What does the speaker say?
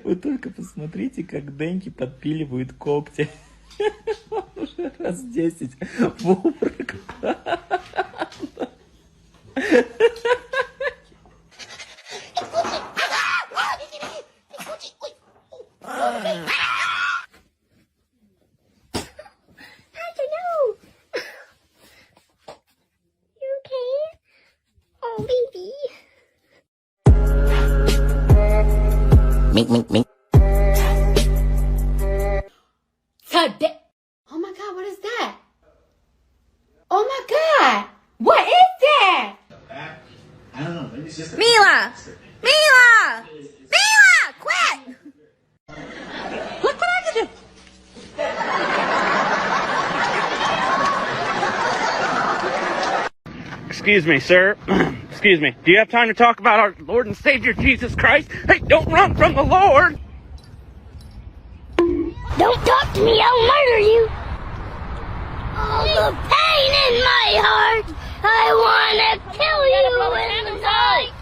Вы только посмотрите, как Деньки подпиливают когти. Он уже раз 10 в обморок. Mink. Oh my God, what is that? Oh my God, what is that? I don't know. Maybe it's just Mila, quit! Look what I can do. Excuse me, sir. Excuse me. Do you have time to talk about our Lord and Savior Jesus Christ? Hey, don't run from the Lord! Don't talk to me, I'll murder you. Oh, the pain in my heart. I want to kill you inside.